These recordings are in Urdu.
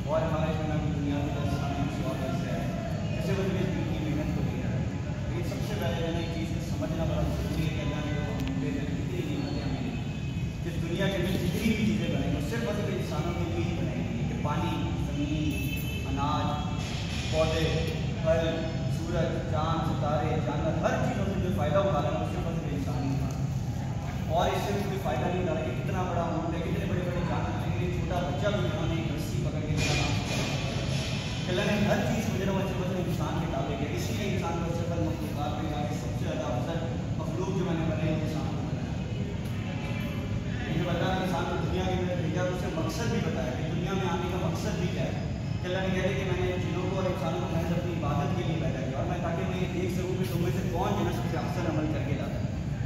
اور ہمارے دنیا میں سے ہے ایسے وہ دل کی محنت کو دیا ہے. یہ سب سے پہلے جو ہے نا ایک چیز کو سمجھنا بڑا ضروری ہے کہ اللہ نے کتنی نعمتیں ہمیں جس دنیا کے اندر جتنی بھی چیزیں بنیں گی صرف اور صرف انسانوں کے لیے ہی بنیں گی کہ پانی، زمین، اناج، پودے، پھل، سورج، چاند، ستارے، جانور، ہر چیزوں سے جو فائدہ اٹھا رہا ہے وہ صرف اور صرف انسان ہی اٹھا رہا ہے. اور اس سے کوئی فائدہ نہیں اٹھا رہا کہ کتنا بڑا ملک ہے، کتنے بڑے بڑے جانور ہیں، لیکن چھوٹا بچہ بھی انہوں نے ایک رسی پکڑ کے اللہ نے ہر چیز کو جو ہے وہ صرف انسان کے تابع کیا. اس لیے انسان کو صرف مخلوقات میں جا کے سب سے زیادہ افضل مخلوق جو میں نے بنے انسان کو بنایا. یہ بتا انسان کو دنیا کے اندر بھیجا تو اسے مقصد بھی بتایا کہ دنیا میں آنے کا مقصد بھی کیا ہے. کہ اللہ نے کہہ دیا کہ میں نے جنوں کو اور انسانوں کو محض اپنی عبادت کے لیے پیدا کیا اور میں تاکہ میں یہ دیکھ سکوں کہ تمہیں سے کون جو ہے سب سے احسن عمل کر کے لاتا ہے.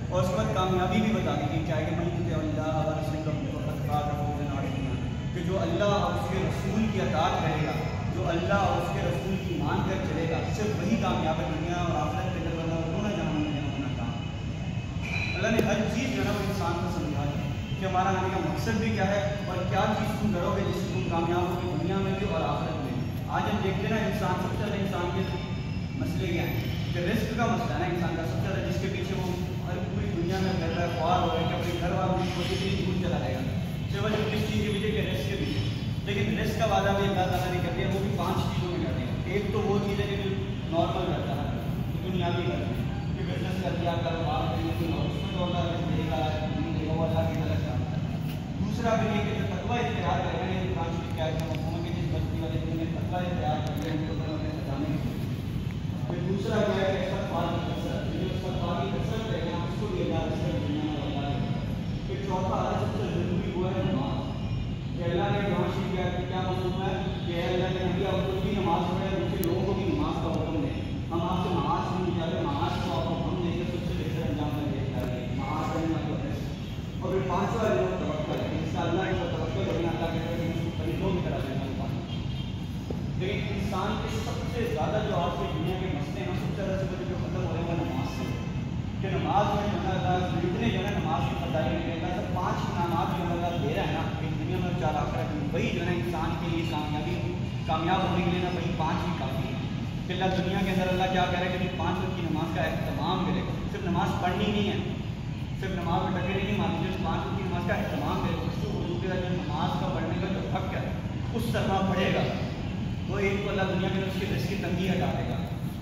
اور اس کے بعد کامیابی بھی بتا دی کہ کیا ہے کہ میں اللہ اور کہ جو اللہ اور اس کے رسول کی اطاعت کرے گا، جو اللہ اور اس کے رسول کی مان کر چلے گا، صرف وہی کامیاب ہے دنیا اور آخرت کے اندر. ورنہ انہوں نے جہاں ہونا کام. اللہ نے ہر چیز جو ہے وہ انسان کو سمجھا دی کہ ہمارا آنے کا مقصد بھی کیا ہے اور کیا چیز تم کرو گے جس سے تم کامیاب ہوگی دنیا میں بھی اور آخرت میں بھی. آج ہم دیکھتے ہیں نا انسان سب سے زیادہ انسان کے مسئلے کیا ہیں کہ رزق کا مسئلہ ہے نا انسان کا سب سے زیادہ، جس کے پیچھے وہ ہر پوری دنیا میں پھیل رہا ہے، خوار ہو رہا ہے کہ اپنے گھر والوں کی کوشش بھی دور چلا رہے گا سوائے کس چیز کے پیچھے کہ رزق کے پیچھے. لیکن رزق کا وعدہ بھی اللہ تعالیٰ نے کر دیا، وہ بھی 5 چیزوں میں کرتے ہیں. ایک تو وہ چیز ہے کہ نارمل رہتا ہے دنیاوی کرتے ہیں کہ بزنس کر دیا، کاروبار کر دیا، اس میں تو اللہ دے گا وہ اللہ کی طرف جاتا ہے. دوسرا بھی یہ کہ جو تقویٰ اختیار کر رہے ہیں قرآن شریف کیا ہے کہ کہ جس بستی والے دن میں تقویٰ اختیار کر رہے ہیں ان کے اوپر انہیں سجانے کی. پھر دوسرا جو ہے کہ استغفار کی کثرت، جو استغفار کی کثرت ہے اس کو بھی اللہ اس سے دنیا میں اللہ ہے. پھر چوتھا سب سے ضروری وہ ہے نماز کہ اللہ نے قرآن شریف کیا کہ کیا مطلب ہے کہ اللہ نے نبی آپ کو بھی نماز پڑھے دوسرے لوگوں کو بھی نماز کا حکم دیں. ہم آپ سے نماز نہیں چاہتے، نماز کو آپ ہم دے کے سب سے بہتر انجام کر دیا چاہیے نماز پڑھنے کا. اور پھر 5واں جو توکل ہے اس کا اللہ کا توکل کرنا اللہ کے طرف اس کو طریقوں کی طرح دینا پانا. لیکن انسان کے سب سے زیادہ جو آج کی دنیا کے مسئلے ہیں سب سے زیادہ سے جو ختم ہو رہے ہیں وہ نماز سے کہ نماز میں جو ہے اللہ اتنے جو ہے نماز کی فضائی نہیں کرتا. سب 5 انعامات جو اللہ دے رہا ہے نا کہ دنیا میں 4 آخرت میں وہی جو ہے انسان کے لیے کامیاب ہونے کے لیے نا وہی 5 ہی کافی ہے. کہ اللہ دنیا کے اندر اللہ کیا کہہ رہا ہے کہ 5 وقت کی نماز کا اہتمام کرے گا. صرف نماز پڑھنی نہیں ہے، صرف نماز میں ٹکے نہیں مانتی، جو 5 وقت کی نماز کا اہتمام کرے گا. اس کو وضو کے جو نماز کا پڑھنے کا جو حق ہے اس طرح پڑھے گا وہ ایک تو اللہ دنیا میں اس کے رزق کی تنگی ہٹا دے گا،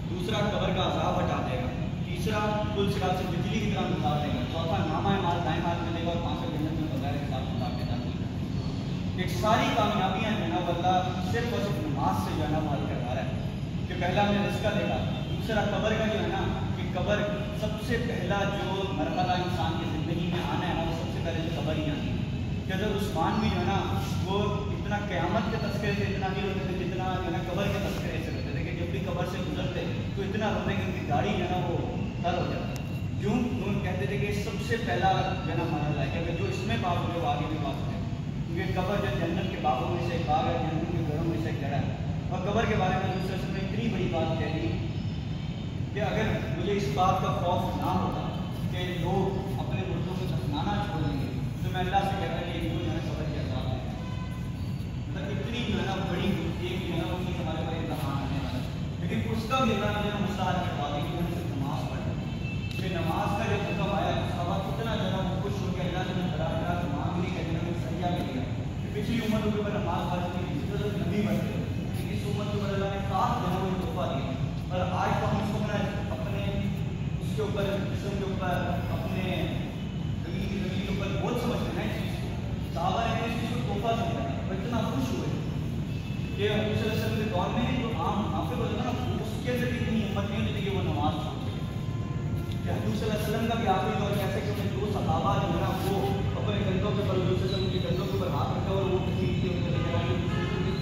دوسرا قبر کا عذاب ہٹا دے گا، تیسرا پل صراط سے بجلی کی طرح گزار دے گا، چوتھا نامہ مال دائیں ہاتھ ملے گا اور 5 جنت میں بغیر حساب کتاب کے داخل کر دے گا. ایک ساری کامیابیاں جو ہے نا اللہ صرف اور صرف نماز سے جو ہے نا وہ حل کروا رہا ہے. کہ پہلا ہم نے رزق دیکھا، دوسرا قبر کا جو ہے نا کہ قبر سب سے پہلا جو مرحلہ انسان کی زندگی میں آنا ہے نا وہ سب سے پہلے جو قبر ہی آنی ہے. کہ حضرت عثمان بھی جو ہے نا وہ اتنا قیامت کے تذکرے سے اتنا نہیں ہوتے تھے جتنا جو ہے نا قبر کے تذکرے سے ہوتے تھے. کہ جب بھی قبر سے گزرتے تو اتنا روتے کہ ان کی داڑھی جو ہے نا وہ تر ہو جاتی. کیوں انہوں کہتے تھے کہ سب سے پہلا جو ہے نا مرحلہ ہے کہ اگر جو اس میں باغ ہو جو آگے بھی باغ ہے، کیونکہ قبر جو جنت کے باغوں میں سے ایک باغ ہے، جنت کے گھروں میں سے ایک گھر ہے. اور قبر کے بارے میں دوسرے سب نے اتنی بڑی بات کہہ دی کہ اگر مجھے اس بات کا خوف نہ ہوتا کہ لوگ اپنے مردوں کو دفنانا چھوڑ دیں گے تو میں اللہ سے کہتا کہ جو ہے قبر کے عذاب ہے. مطلب اتنی جو ہے نا بڑی ایک جو ہے نا اس ہمارے پر امتحان آنے والا ہے. لیکن اس کا بھی اللہ نے مسئلہ کروا دی کہ صرف نماز پڑھنا. پھر نماز کا جو حکم آیا اس کا بعد اتنا زیادہ خوش ہو گیا اللہ نے بڑا بڑا نماز بھی کہنے میں سریہ مل گیا. پچھلی امتوں کے اوپر نماز پڑھ کی ضرورت نبی بڑھتے لیکن اس امت کے اوپر اللہ نے خاص جو ہے وہ تحفہ دیا. اور آج تو ہم اس کو اپنے اس کے اوپر جسم کے اوپر اپنے زندگی کے اوپر بہت سمجھتے ہیں اس چیز کو. صحابہ نے اس چیز کو تحفہ سمجھا اور اتنا خوش ہوئے کہ حضور صلی اللہ علیہ وسلم کے دور میں جو عام منافق ہوتا تھا نا اس کے ذریعے اتنی ہمت نہیں ہوتی کہ وہ نماز چھوڑ سکے. کہ حضور صلی اللہ علیہ وسلم کا بھی آخری دور کیسے کہ انہیں 2 صحابہ جو ہے نا وہ اپنے کندھوں کے اوپر حضور صلی اللہ علیہ وسلم کے کندھوں کے اوپر ہاتھ رکھا اور وہ کسی کے اوپر لے کر آئے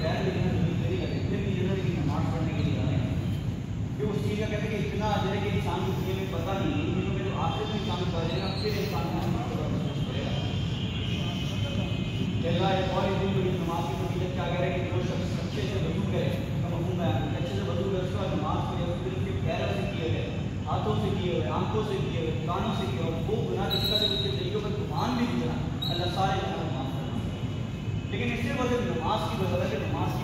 پیر لینا ضروری کرے پھر بھی جنرل کی نماز پڑھنے کے لیے آنے کہ اس چیز کا کہتے ہیں کہ اتنا اجر ہے کہ انسان کو دنیا میں پتہ نہیں ہے ان میں جو آخر میں انسان پڑھ جائے گا پھر انسان نماز محسوس کرے گا. اللہ ایک اور دن جو نماز کی فضیلت کیا کہہ رہے ہیں کہ جو شخص اچھے سے وضو کرے مفہوم ہے اچھے سے وضو کرے اس کے بعد نماز پڑھے پھر اس کے پیروں سے کیے گئے، ہاتھوں سے کیے ہوئے، آنکھوں سے کیے ہوئے، کانوں سے کیے ہوئے وہ گناہ جس کا اس کے طریقوں پر طوفان بھی گزرا اللہ سارے گناہ معاف کرنا. لیکن اس سے وجہ نماز کی بدولت نماز کی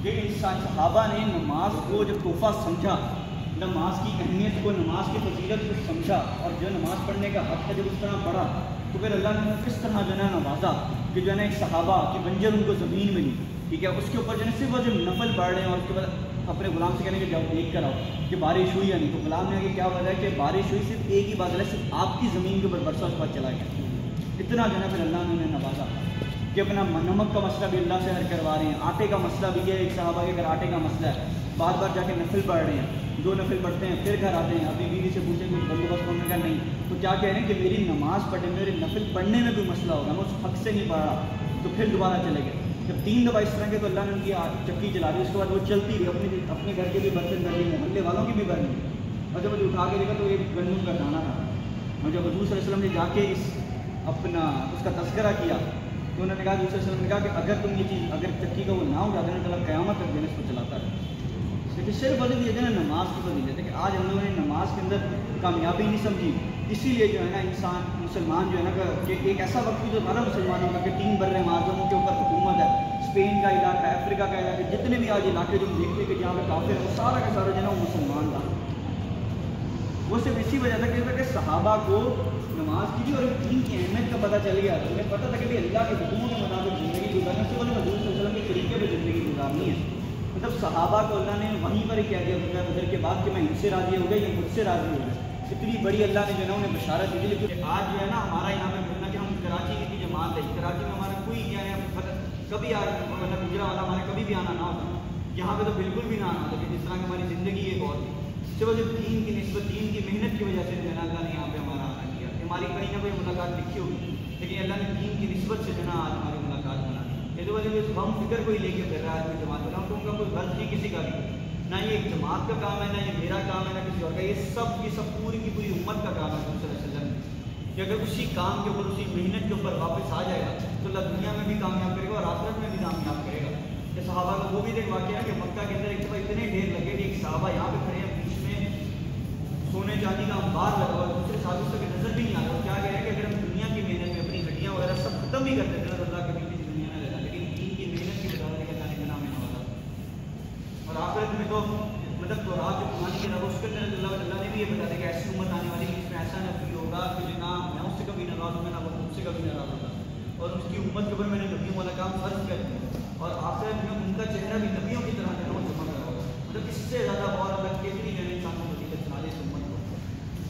کہ انسان صحابہ نے نماز کو جب تحفہ سمجھا، نماز کی اہمیت کو، نماز کی فضیلت کو سمجھا، اور جو نماز پڑھنے کا حق ہے جب اس طرح پڑھا، تو پھر اللہ نے کس طرح جو ہے نا نوازا کہ جو ہے نا ایک صحابہ کی بنجر ان کو زمین ملی، ٹھیک ہے، اس کے اوپر جو ہے صرف وہ جو نفل پڑھ رہے ہیں، اور اس کے بعد اپنے غلام سے کہنے کہ جب دیکھ کر آؤ کہ بارش ہوئی یا نہیں، تو غلام نے آگے کیا وجہ ہے کہ بارش ہوئی، صرف ایک ہی بات ہے، صرف آپ کی زمین کے اوپر برسا، اس کے بعد چلا گیا۔ اتنا جو ہے نا پھر اللہ نے انہیں نوازا کہ اپنا نمک کا مسئلہ بھی اللہ سے حل کروا رہے ہیں، آٹے کا مسئلہ بھی ہے، ایک صحابہ کے اگر آٹے کا مسئلہ ہے، بار بار جا کے نفل پڑھ رہے ہیں، 2 نفل پڑھتے ہیں، پھر گھر آتے ہیں، اپنی بیوی سے پوچھیں کہ بندوبست ہونے کا نہیں، تو کیا کہہ رہے ہیں کہ میری نماز پڑھنے، میرے نفل پڑھنے میں کوئی مسئلہ ہوگا، میں اس حق سے نہیں پڑھ رہا، تو پھر دوبارہ چلے گئے۔ جب 3 دفعہ اس طرح کے، تو اللہ نے ان کی چکی چلا دی، اس کے بعد وہ چلتی رہی، اپنے گھر کے بھی برتن کر لی، محلے والوں کی بھی بھر لی، اور جب وہ اٹھا کے دیکھا تو ایک گندم کا دانہ تھا، اور جب حضور صلی اللہ علیہ وسلم نے جا کے اس کا تذکرہ کیا، تو انہوں نے کہا، حضور صلی اللہ علیہ وسلم نے کہا کہ اگر تم یہ چیز، اگر چکی کا وہ نہ اٹھاتے ہیں تو اللہ قیامت تک اس کو چلاتا ہے۔ لیکن صرف وجہ یہ ہے نا نماز کی فضیلت ہے کہ آج ہم لوگوں نے نماز کے اندر کامیابی نہیں سمجھی، اسی لیے جو ہے نا انسان مسلمان جو ہے نا کہ ایک ایسا وقت بھی جو ہمارا مسلمانوں کا کہ 3 بر معظموں کے اوپر حکومت ہے، اسپین کا علاقہ ہے، افریقہ کا علاقہ ہے، جتنے بھی آج علاقے جو ہم دیکھتے ہیں کہ جہاں پہ کافر ہے، وہ سارا کا سارا جو ہے نا وہ مسلمان تھا۔ وہ صرف اسی وجہ تھا کہ صحابہ کو نماز کی بھی اور دین کی اہمیت کا پتہ چل گیا، انہیں پتہ تھا کہ اللہ کے حکموں کے مطابق زندگی گزارنا، سے حضور صلی اللہ علیہ وسلم کے طریقے پہ زندگی گزارنی ہے۔ مطلب صحابہ کو اللہ نے وہیں پر ہی کہہ دیا بدر کے بعد کہ میں ان سے راضی ہو گیا، یہ مجھ سے راضی ہو گیا، اتنی بڑی اللہ نے جو ہے نا انہیں بشارت دی تھی۔ لیکن آج جو ہے نا ہمارا یہاں پہ ملنا کہ ہم کراچی کی جماعت ہے، کراچی میں ہمارا کوئی کیا ہے کبھی مطلب گجرا والا ہمارا کبھی بھی آنا نہ ہوتا، یہاں پہ تو بالکل بھی نہ آنا ہوتا، کہ جس طرح کی ہماری زندگی ایک اور تھی، صرف جو دین کی نسبت، دین کی محنت کی وجہ سے جو ہے نا اللہ نے یہاں پہ ہمارا آنا کیا، ہماری کہیں نہ کوئی ملاقات لکھی ہوگی، لیکن اللہ نے دین کی نسبت سے جو ہے نا آج ہماری ملاقات بنا دی۔ یہ وجہ سے غم فکر کوئی لے کے پھر رہا ہے کوئی جماعت بنا، تو ان کا کوئی غرض نہیں کسی کا بھی، نہ یہ ایک جماعت کا کام ہے، نہ یہ میرا کام ہے، نہ کسی اور کا، یہ سب پوری کی پوری امت کا کام ہے صلی اللہ علیہ وسلم کہ اگر اسی کام کے اوپر، اسی محنت کے اوپر واپس آ جائے گا تو اللہ دنیا میں بھی کامیاب کرے گا اور آخرت میں بھی کامیاب کرے گا۔ کہ صحابہ کا وہ بھی ایک واقعہ ہے کہ مکہ کے اندر ایک دفعہ اتنے ڈھیر لگے کہ ایک صحابہ یہاں پہ کھڑے ہیں، بیچ میں سونے چاندی کا انبار لگا ہوا، دوسرے ساتھ اس تک نظر بھی نہیں آ رہا، کیا کہہ رہے ہیں کہ اگر ہم دنیا کی محنت میں اپنی ہڈیاں وغیرہ سب ختم بھی کر دیتے ہیں تو اللہ کبھی کسی دنیا میں رہتا، لیکن دین کی محنت کی بدولت اللہ نے کا نام ہے ہوتا، اور آخرت میں تو مطلب تو رات جو پرانی کی اس کے اندر اللہ نے بھی یہ بتا دیا کہ ایسی امت آنے والی ہے جس میں ایسا نبی ہوگا کہ نہ میں اس سے کبھی ناراض ہوں، نہ وہ مجھ سے کبھی ناراض ہوگا، اور اس کی امت کے اوپر میں نے نبیوں والا کام فرض کر دیا، اور آخرت میں ان کا چہرہ بھی نبیوں کی طرح جو ہے وہ چمک رہا ہوگا۔ مطلب اس سے زیادہ اور الگ کتنی جو ہے انسان کو وسیلت سنا دے اس امت کو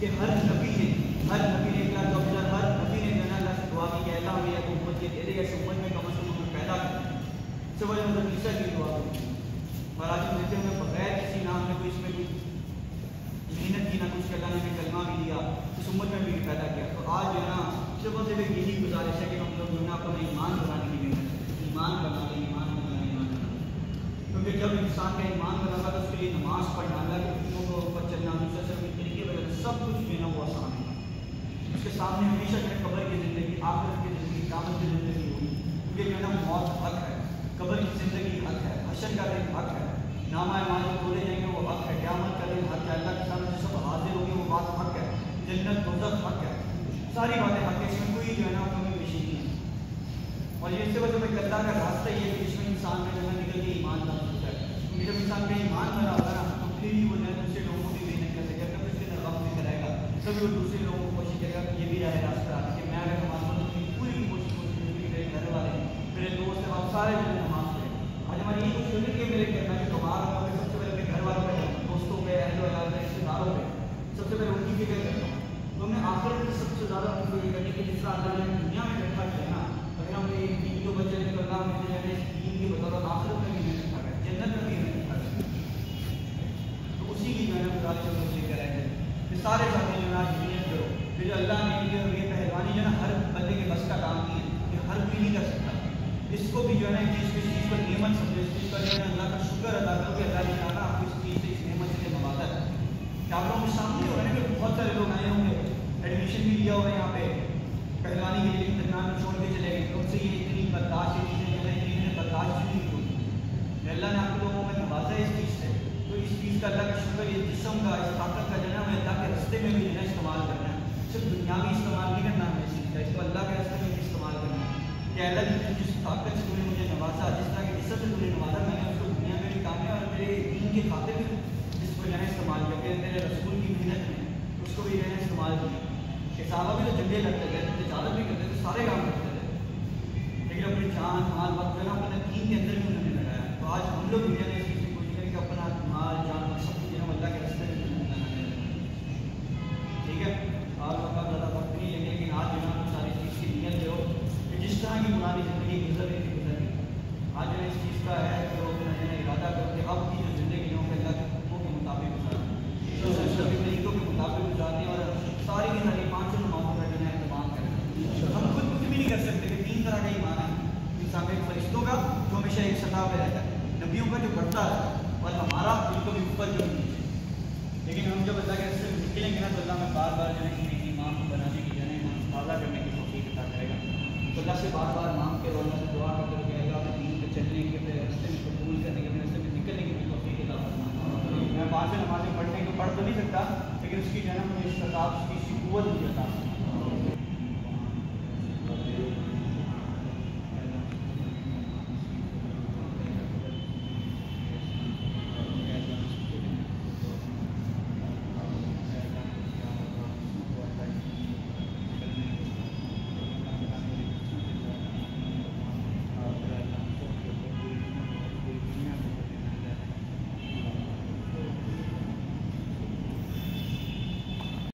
کہ ہر نبی نے ہر نبی نے جو ہے اللہ سے دعا کی کہ اللہ ہمیں ایک امت کے تیرے ایسے امت میں کم از کم پیدا کر، اس سے وجہ مطلب عیسیٰ کی دعا کی، اور آج ہم دیکھتے ہیں بغیر کسی نام میں کوئی اس میں کوئی محنت کی، نہ کچھ اللہ نے کلمہ بھی دیا، اس امت میں بھی پیدا کیا۔ تو آج جو ہے نا صبح سے بھی یہی گزارش ہے کہ ہم لوگ جو ہے نا اپنا ایمان بنانے کی محنت، ایمان بنانا، کیونکہ جب انسان کا ایمان بنانا تو اس کے لیے نماز پڑھنا، اللہ کے حکموں کو اوپر چلنا، دوسرے سے کے طریقے وغیرہ سب کچھ جو ہے نا وہ آسان ہے۔ اس کے سامنے ہمیشہ جو ہے قبر کی زندگی، آخرت کی زندگی، قیامت کی زندگی ہوگی، کیونکہ جو ہے نا موت حق ہے، قبر کی زندگی حق ہے، حشر کا دن حق ہے، نامہ اعمال جو کھولے جائیں گے وہ حق ہے، قیامت کا دن حق ہے، اللہ کے سامنے سب حاضر ہوں گے وہ بات حق ہے، جنت دوزخ حق ہے، ساری باتیں حق ہے، اس میں کوئی جو ہے نا کمی بیشی نہیں ہے۔ اور یہ اس سے وجہ میں اللہ کا راستہ یہ ہے کہ جس میں انسان کا جو ہے نکل کے ایمان نہ ہوتا ہے، کیونکہ جب انسان کا ایمان بنا ہوگا نا تو پھر ہی وہ جو ہے دوسرے لوگوں کو بھی محنت کر سکے، کبھی اس کے اندر غم بھی کرے گا، کبھی وہ دوسرے لوگوں کو کوشش کرے گا کہ یہ بھی رہے راستہ آنے کہ میں اگر نماز پڑھوں تو پوری کوشش میرے گھر والے میرے دوست ہیں آپ سارے جو ہے نماز پڑھیں۔ آج ہماری یہ کوشش ہوتی ہے کہ میرے کہنا کہ بیمار ہوں میں سب سے پہلے اپنے گھر والوں پہ، دوستوں پہ، اہل و عیال پہ، رشتے داروں پہ سب سے پہلے ان کی فکر کرتا ہوں، تو ہمیں آخرت میں سب سے زیادہ ان کو یہ کرنے کی جس طرح اللہ نے دنیا میں بیٹھا ہے نا، اگر ہم ایک دین کو بچے تو اللہ ہمیں جو ہے دین کی بدولت آخرت میں بھی محنت کر رہے ہیں، جنت میں بھی محنت کر رہے ہیں، تو اسی کی جو ہے نا گزارش ہم لوگ یہ کر رہے ہیں کہ سارے ساتھی جو ہے محنت کرو، پھر جو اللہ نے یہ پہلوانی جو ہے نا ہر بندے کے بس کا کام نہیں ہے، یہ ہر کوئی نہیں کر سکتا، اس کو بھی جو ہے نا اس چیز پر نعمت سمجھے، اس چیز پر جو ہے اللہ کا شکر ادا کرو کہ اللہ تعالیٰ آپ کو اس چیز سے، اس نعمت سے نوازا ہے۔ کہ آپ لوگوں کے سامنے ہو رہا ہے کہ بہت سارے لوگ آئے ہوں گے، ایڈمیشن بھی لیا ہوگا یہاں پہ پہلوانی کے لیے، درمیان میں چھوڑ کے چلے گئے، تو ان سے یہ اتنی برداشت یہ چیزیں جو ہے اتنی برداشت نہیں ہوئی، اللہ نے آپ لوگوں میں نوازا ہے اس چیز سے، تو اس چیز کا اللہ کا شکر، یہ جسم کا، اس طاقت کا جو ہے ہمیں اللہ کے راستے میں بھی جو ہے استعمال کرنا ہے، صرف دنیاوی استعمال نہیں کرنا ہے، اس چیز کا اس کو اللہ کے راستے میں بھی استعمال کرنا ہے کہ اللہ جس طاقت سے تم نے مجھے نوازا، جس طرح کے جسم عزت سے تمہیں نوازا، میں نے اس کو دنیا میں بھی کامیاب اور میرے دین کے خاطر بھی اس کو جو ہے استعمال کیا کہ میرے رسول کی محنت میں اس کو بھی جو ہے استعمال کیا کہ صحابہ بھی تو جنگیں لڑتے تھے، تجارت بھی کرتے تھے، سارے کام کرتے تھے، لیکن اپنی جان مال وقت جو ہے نا اپنے دین کے اندر بھی انہوں نے لگایا. تو آج ہم لوگ دنیا میں اس چیز کی کوشش کریں کہ اپنا مال جان سب کچھ جو ہے اللہ کے راستے میں لگانا ہے. ٹھیک ہے، آج کا زیادہ وقت نہیں ہے لیکن آج جو ہے ساری چیز کی نیت جو کہ جس طرح کی پرانی زندگی گزر رہی تھی گزر رہی آج جو ہے اس چیز کا ہے کہ وہ اپنا ارادہ کرو کہ اب کی جو زندگی ہو اللہ کے حکموں کے مطابق گزاریں، طریقوں کے مطابق گزارنے اور ساری کی ساری 5 نمازوں کا جو ہے اہتمام کریں. ہم خود کچھ بھی نہیں کر سکتے کہ 3 طرح کا ایمان ہے. انسان میں فرشتوں کا جو ہمیشہ ایک سطح پہ رہتا ہے، نبیوں کا جو بڑھتا ہے اور ہمارا بالکل بھی اوپر جو نیچے. لیکن ہم جب اللہ کے راستے میں نکلیں گے نا تو اللہ میں بار بار جو ہے ایمان کو بنانے کی جو ہے تازہ کرنے کی توفیق عطا کرے گا. تو اللہ سے بار بار مانگ کے اور اللہ سے دعا کر کے اللہ اپنے دین پہ چلنے کے اپنے راستے میں قبول کرنے کے اپنے راستے میں نکلنے کی بھی توفیق عطا فرمائے. میں 5 نمازیں پڑھنے کو پڑھ تو نہیں سکتا لیکن اس کی جو ہے نا مجھے استطاعت اس کی قوت مجھے عطا فرمائے.